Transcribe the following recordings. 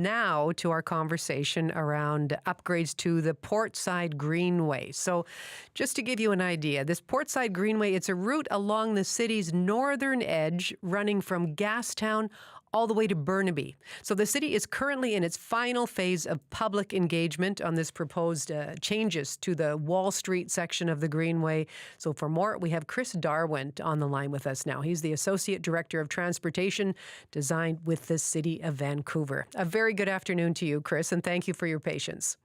now to our conversation around upgrades to the Portside Greenway. So just to give you an idea, this Portside Greenway, it's a route along the city's northern edge running from Gastown all the way to Burnaby. So the city is currently in its final phase of public engagement on this proposed changes to the Wall Street section of the Greenway. So for more, we have Chris Darwent on the line with us now. He's the Associate Director of Transportation Design with the City of Vancouver. A very good afternoon to you, Chris, and thank you for your patience.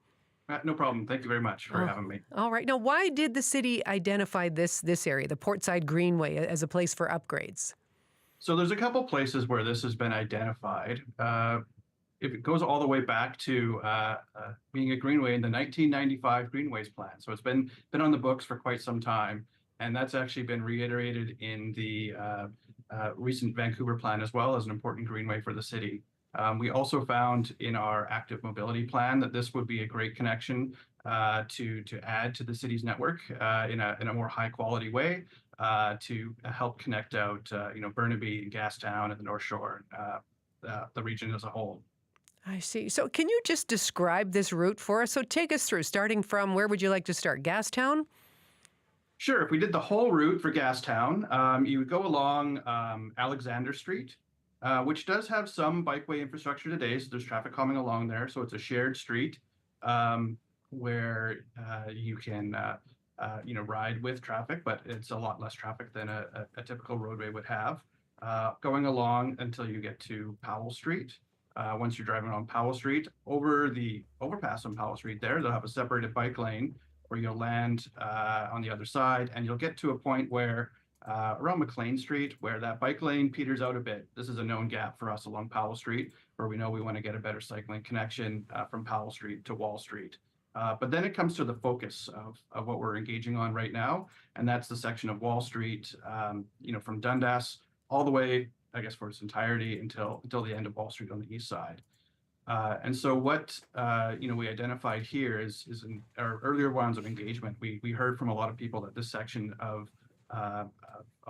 No problem. Thank you very much for having me. All right. Now, why did the city identify this area, the Portside Greenway, as a place for upgrades? So there's a couple places where this has been identified. If it goes all the way back to being a greenway in the 1995 Greenways Plan. So it's been on the books for quite some time. And that's actually been reiterated in the recent Vancouver Plan as well as an important greenway for the city. We also found in our active mobility plan that this would be a great connection to add to the city's network in a more high quality way to help connect out Burnaby, Gastown, and the North Shore, the region as a whole. I see. So can you just describe this route for us? So take us through, starting from where would you like to start? Gastown? Sure. If we did the whole route for Gastown, you would go along Alexander Street, which does have some bikeway infrastructure today. So there's traffic coming along there. So it's a shared street where you can ride with traffic, but it's a lot less traffic than a typical roadway would have. Going along until you get to Powell Street. Once you're driving on Powell Street, over the overpass on Powell Street there, they'll have a separated bike lane where you'll land on the other side, and you'll get to a point where around McLean Street, where that bike lane peters out a bit. This is a known gap for us along Powell Street, where we know we want to get a better cycling connection from Powell Street to Wall Street. But then it comes to the focus of what we're engaging on right now, and that's the section of Wall Street, from Dundas all the way, I guess, for its entirety until the end of Wall Street on the east side. And so what we identified here is in our earlier rounds of engagement, we heard from a lot of people that this section of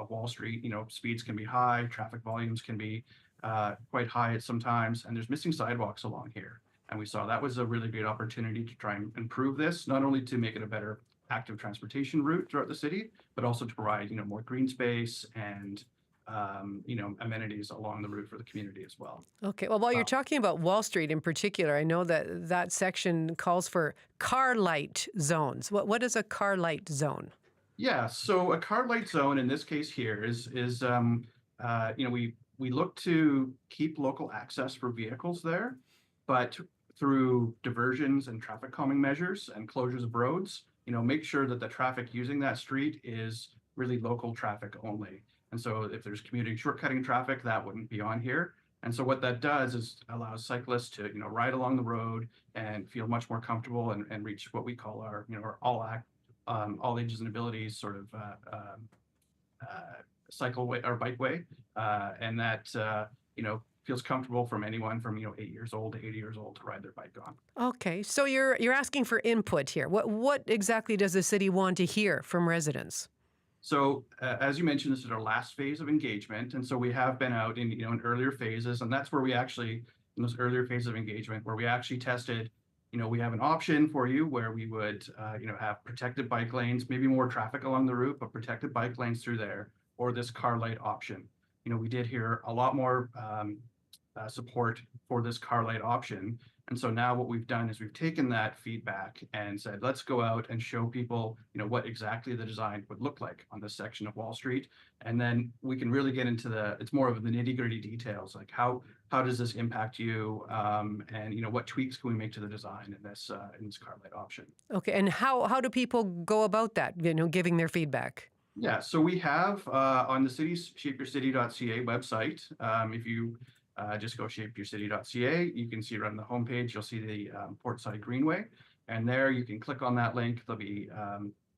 Wall Street, speeds can be high, traffic volumes can be quite high at sometimes, and there's missing sidewalks along here. And we saw that was a really great opportunity to try and improve this, not only to make it a better active transportation route throughout the city, but also to provide, more green space and amenities along the route for the community as well. Okay. Well, while you're talking about Wall Street in particular, I know that section calls for car light zones. What is a car light zone? Yeah. So a car light zone in this case here is we look to keep local access for vehicles there, but through diversions and traffic calming measures and closures of roads, make sure that the traffic using that street is really local traffic only. And so if there's commuting shortcutting traffic, that wouldn't be on here. And so what that does is allows cyclists to, ride along the road and feel much more comfortable and reach what we call our, our all ages and abilities sort of cycleway or bikeway. And that, feels comfortable from anyone from 8 years old to 80 years old to ride their bike on. Okay, so you're asking for input here. What exactly does the city want to hear from residents? So as you mentioned, this is our last phase of engagement, and so we have been out in earlier phases, and that's where we actually in those earlier phases of engagement where we actually tested. We have an option for you where we would have protected bike lanes, maybe more traffic along the route, but protected bike lanes through there, or this car light option. We did hear a lot more support for this car light option. And so now what we've done is we've taken that feedback and said, let's go out and show people, what exactly the design would look like on this section of Wall Street. And then we can really get into it's more of the nitty gritty details, like how does this impact you? And, what tweaks can we make to the design in this car light option? Okay. And how do people go about that, giving their feedback? Yeah, so we have on the city's shapeyourcity.ca website, if you just go shapeyourcity.ca, you can see right on the homepage, you'll see the Portside Greenway, and there you can click on that link. There'll be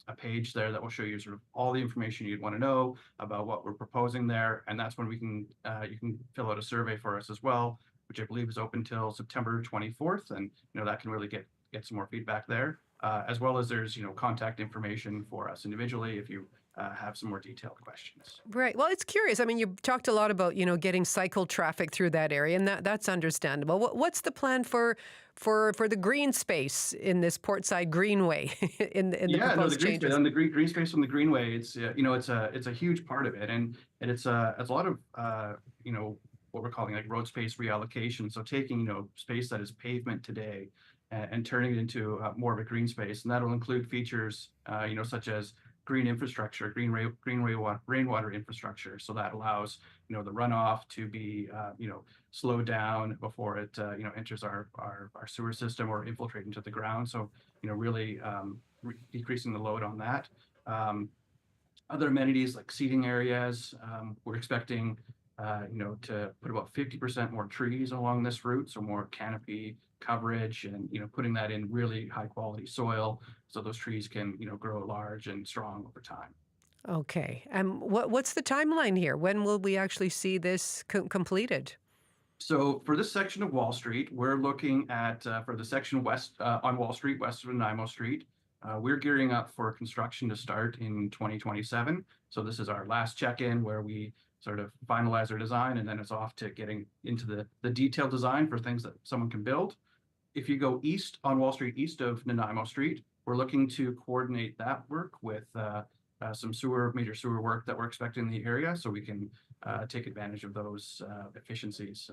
a page there that will show you sort of all the information you'd want to know about what we're proposing there, and that's when you can fill out a survey for us as well, which I believe is open till September 24th, and that can really get some more feedback there. As well as there's contact information for us individually if you have some more detailed questions. Right. Well, it's curious. I mean, you talked a lot about, getting cycle traffic through that area, and that's understandable. What's the plan for the green space in this Portside Greenway in the Yeah, no, the proposed green space changes? on the green space on the Greenway. It's a huge part of it, and it's a lot of what we're calling like road space reallocation. So taking space that is pavement today and turning it into more of a green space, and that'll include features such as green infrastructure, rainwater infrastructure. So that allows the runoff to be slowed down before it enters our sewer system or infiltrate into the ground. So really decreasing the load on that. Other amenities like seating areas, we're expecting to put about 50% more trees along this route, so more canopy coverage, and putting that in really high quality soil so those trees can grow large and strong over time. Okay. What's the timeline here? When will we actually see this completed? So for this section of Wall Street, we're looking at for the section west on Wall Street, west of Nanaimo Street. We're gearing up for construction to start in 2027. So this is our last check-in where we sort of finalize our design, and then it's off to getting into the detailed design for things that someone can build. If you go east on Wall Street, east of Nanaimo Street, we're looking to coordinate that work with some meter sewer work that we're expecting in the area, so we can take advantage of those efficiencies.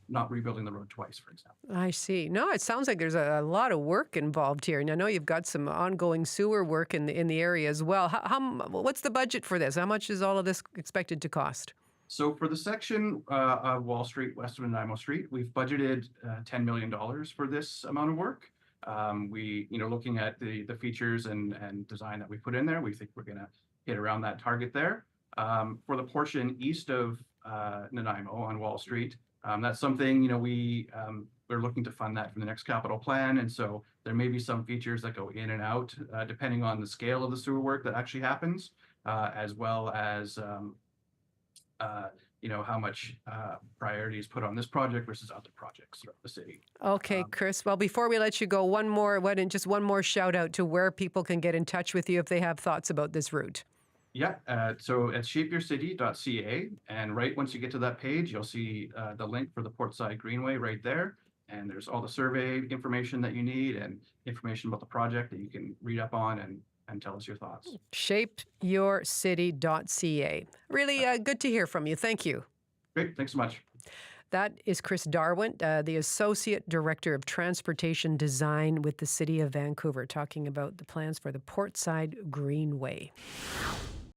Not rebuilding the road twice, for example. I see. No, it sounds like there's a lot of work involved here. And I know you've got some ongoing sewer work in the area as well. What's the budget for this? How much is all of this expected to cost? So for the section of Wall Street, west of Nanaimo Street, we've budgeted $10 million for this amount of work. Looking at the features and design that we put in there, we think we're going to hit around that target there. For the portion east of Nanaimo on Wall Street, that's something, we're looking to fund that from the next capital plan. And so there may be some features that go in and out, depending on the scale of the sewer work that actually happens, as well as, how much priority is put on this project versus other projects throughout the city. Okay, Chris. Well, before we let you go, just one more shout out to where people can get in touch with you if they have thoughts about this route. Yeah, so at shapeyourcity.ca, and right once you get to that page, you'll see the link for the Portside Greenway right there. And there's all the survey information that you need and information about the project that you can read up on and tell us your thoughts. Shapeyourcity.ca. Really good to hear from you. Thank you. Great, thanks so much. That is Chris Darwent, the Associate Director of Transportation Design with the City of Vancouver, talking about the plans for the Portside Greenway.